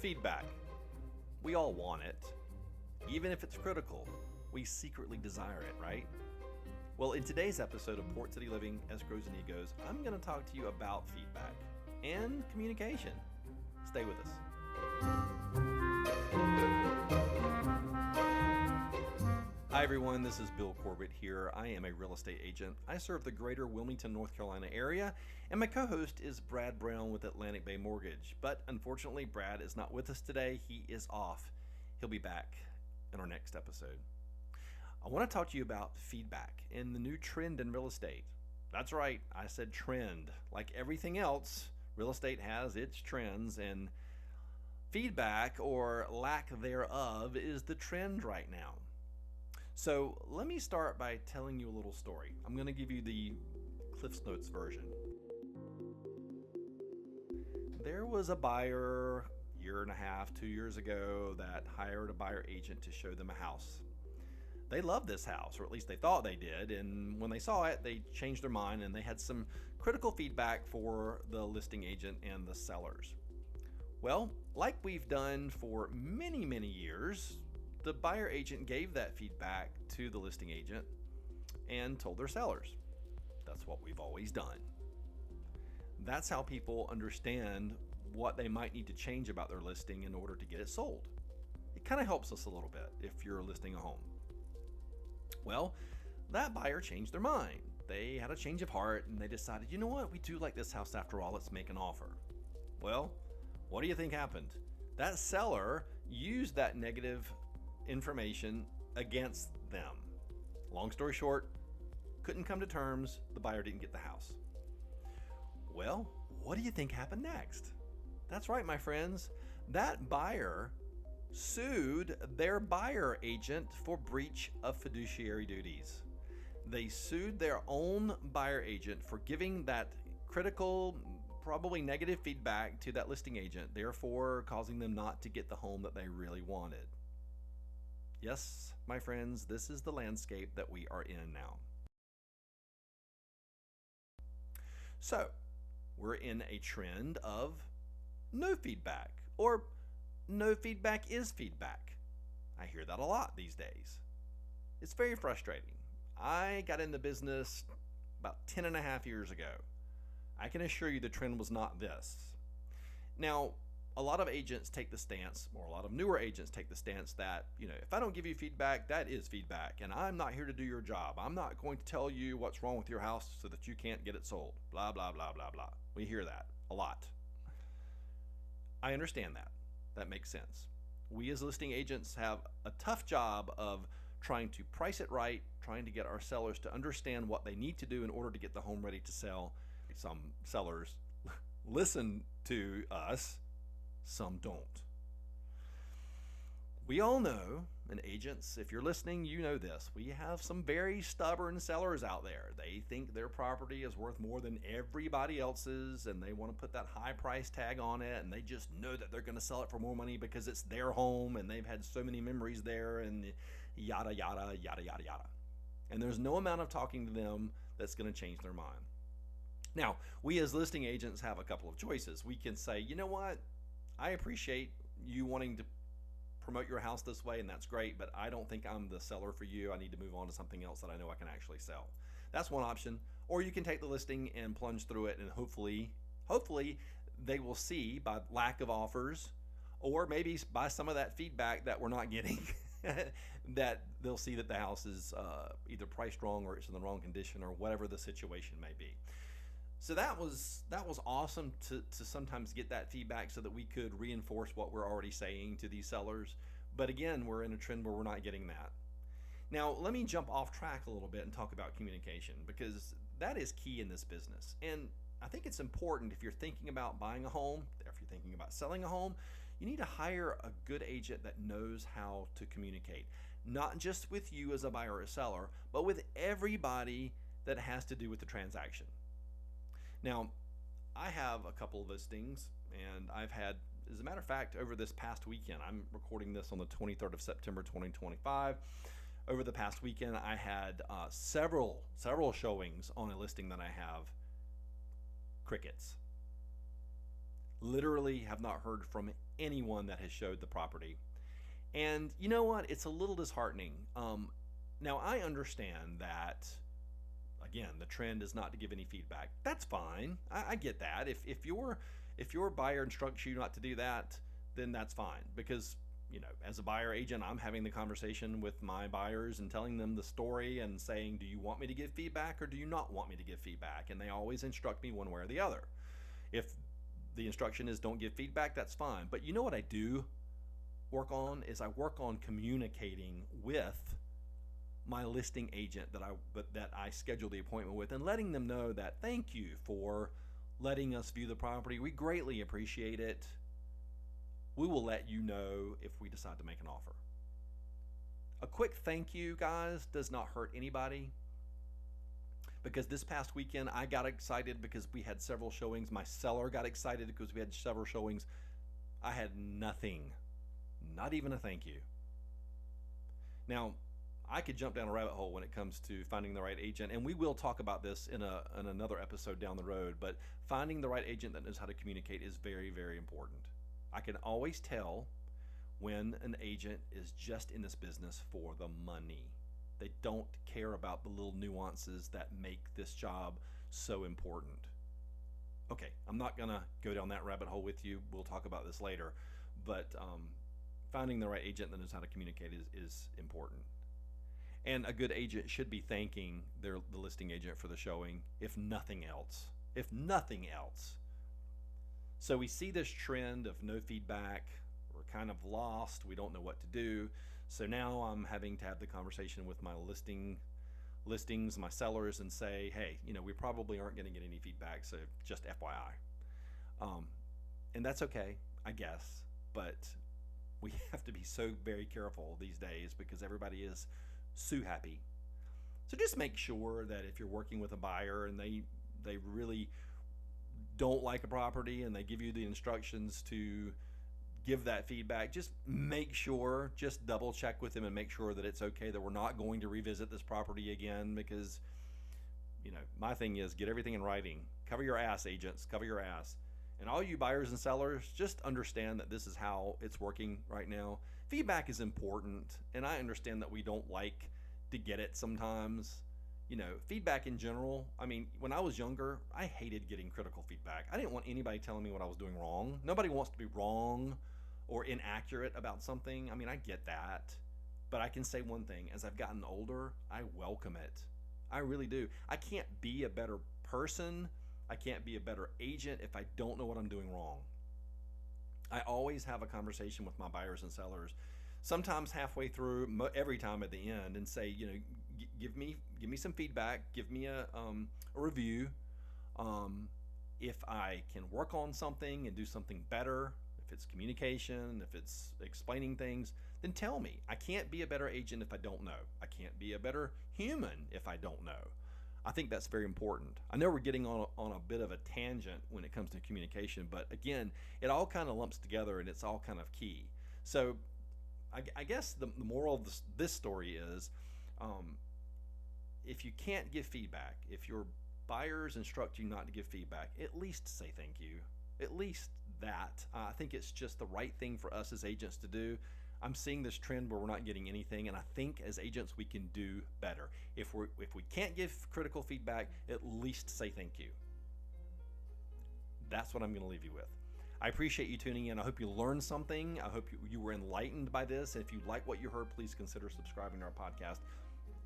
Feedback. We all want it. Even if it's critical, we secretly desire it, right? Well, in today's episode of Port City Living, Escrows and Egos, I'm going to talk to you about feedback and communication. Stay with us. Hi everyone, this is Bill Corbett here. I am a real estate agent. I serve the greater Wilmington, North Carolina area, and my co-host is Brad Brown with Atlantic Bay Mortgage. But unfortunately, Brad is not with us today. He is off. He'll be back in our next episode. I want to talk to you about feedback and the new trend in real estate. That's right, I said trend. Like everything else, real estate has its trends, and feedback or lack thereof is the trend right now. So let me start by telling you a little story. I'm going to give you the Cliff's Notes version. There was a buyer a year and a half, 2 years ago that hired a buyer agent to show them a house. They loved this house, or at least they thought they did, and when they saw it, they changed their mind and they had some critical feedback for the listing agent and the sellers. Well, like we've done for many, many years, the buyer agent gave that feedback to the listing agent and told their sellers. That's what we've always done. That's how people understand what they might need to change about their listing in order to get it sold. It kind of helps us a little bit if you're listing a home. Well, that buyer changed their mind. They had a change of heart and they decided, you know what, we do like this house after all, let's make an offer. Well, what do you think happened? That seller used that negative information against them. Long story short, couldn't come to terms, the buyer didn't get the house. Well, what do you think happened next? That's right, my friends. That buyer sued their buyer agent for breach of fiduciary duties. They sued their own buyer agent for giving that critical, probably negative feedback to that listing agent, therefore causing them not to get the home that they really wanted. Yes, my friends, this is the landscape that we are in now. So, we're in a trend of no feedback, or no feedback is feedback. I hear that a lot these days. It's very frustrating. I got in the business about 10 and a half years ago. I can assure you the trend was not this. Now, a lot of agents take the stance, or a lot of newer agents take the stance that, if I don't give you feedback, that is feedback, and I'm not here to do your job. I'm not going to tell you what's wrong with your house so that you can't get it sold. Blah, blah, blah, blah, blah. We hear that a lot. I understand that. That makes sense. We as listing agents have a tough job of trying to price it right, trying to get our sellers to understand what they need to do in order to get the home ready to sell. Some sellers listen to us, some don't. We all know, and agents, if you're listening, you know this. We have some very stubborn sellers out there. They think their property is worth more than everybody else's, and they want to put that high price tag on it, and they just know that they're going to sell it for more money because it's their home, and they've had so many memories there, and yada, yada, yada, yada, yada. And there's no amount of talking to them that's going to change their mind. Now, we as listing agents have a couple of choices. We can say, you know what? I appreciate you wanting to promote your house this way, and that's great, but I don't think I'm the seller for you. I need to move on to something else that I know I can actually sell. That's one option. Or you can take the listing and plunge through it, and hopefully they will see by lack of offers, or maybe by some of that feedback that we're not getting, that they'll see that the house is either priced wrong or it's in the wrong condition or whatever the situation may be. So that was awesome to sometimes get that feedback so that we could reinforce what we're already saying to these sellers. But again, we're in a trend where we're not getting that. Now, let me jump off track a little bit and talk about communication, because that is key in this business. And I think it's important if you're thinking about buying a home, if you're thinking about selling a home, you need to hire a good agent that knows how to communicate. Not just with you as a buyer or a seller, but with everybody that has to do with the transaction. Now, I have a couple of listings, and I've had, as a matter of fact, over this past weekend, I'm recording this on the 23rd of September 2025. Over the past weekend, I had several showings on a listing that I have. Crickets. Literally have not heard from anyone that has showed the property. And you know what? It's a little disheartening. Now, I understand that, again, the trend is not to give any feedback. That's fine. I get that. If your buyer instructs you not to do that, then that's fine. Because, as a buyer agent, I'm having the conversation with my buyers and telling them the story and saying, do you want me to give feedback or do you not want me to give feedback? And they always instruct me one way or the other. If the instruction is don't give feedback, that's fine. But you know what I do work on is I work on communicating with my listing agent that I schedule the appointment with, and letting them know that thank you for letting us view the property. We greatly appreciate it. We will let you know if we decide to make an offer. A quick thank you, guys, does not hurt anybody. Because this past weekend, I got excited because we had several showings. My seller got excited because we had several showings. I had nothing, not even a thank you. Now, I could jump down a rabbit hole when it comes to finding the right agent, and we will talk about this in another episode down the road, but finding the right agent that knows how to communicate is very, very important. I can always tell when an agent is just in this business for the money. They don't care about the little nuances that make this job so important. Okay, I'm not going to go down that rabbit hole with you. We'll talk about this later, but finding the right agent that knows how to communicate is important. And a good agent should be thanking the listing agent for the showing, if nothing else. If nothing else. So we see this trend of no feedback. We're kind of lost. We don't know what to do. So now I'm having to have the conversation with my listings, my sellers, and say, hey, we probably aren't going to get any feedback, so just FYI. And that's okay, I guess. But we have to be so very careful these days because everybody is sue happy. So just make sure that if you're working with a buyer and they really don't like a property and they give you the instructions to give that feedback, just make sure, just double check with them and make sure that it's okay, that we're not going to revisit this property again, because my thing is get everything in writing. Cover your ass, agents, cover your ass. And all you buyers and sellers, just understand that this is how it's working right now. Feedback is important, and I understand that we don't like to get it sometimes. Feedback in general, when I was younger, I hated getting critical feedback. I didn't want anybody telling me what I was doing wrong. Nobody wants to be wrong or inaccurate about something. I get that. But I can say one thing, as I've gotten older, I welcome it. I really do. I can't be a better person. I can't be a better agent if I don't know what I'm doing wrong. I always have a conversation with my buyers and sellers, sometimes halfway through, every time at the end, and say, give me some feedback, give me a review. If I can work on something and do something better, if it's communication, if it's explaining things, then tell me. I can't be a better agent if I don't know. I can't be a better human if I don't know. I think that's very important. I know we're getting on a bit of a tangent when it comes to communication, but again, it all kind of lumps together and it's all kind of key. So I guess the moral of this story is, if you can't give feedback, if your buyers instruct you not to give feedback, at least say thank you. At least that. I think it's just the right thing for us as agents to do. I'm seeing this trend where we're not getting anything, and I think as agents we can do better. If we can't give critical feedback, at least say thank you. That's what I'm going to leave you with. I appreciate you tuning in. I hope you learned something. I hope you were enlightened by this. If you like what you heard, please consider subscribing to our podcast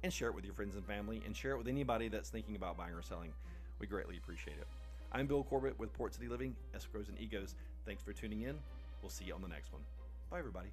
and share it with your friends and family, and share it with anybody that's thinking about buying or selling. We greatly appreciate it. I'm Bill Corbett with Port City Living, Escrows and Egos. Thanks for tuning in. We'll see you on the next one. Bye, everybody.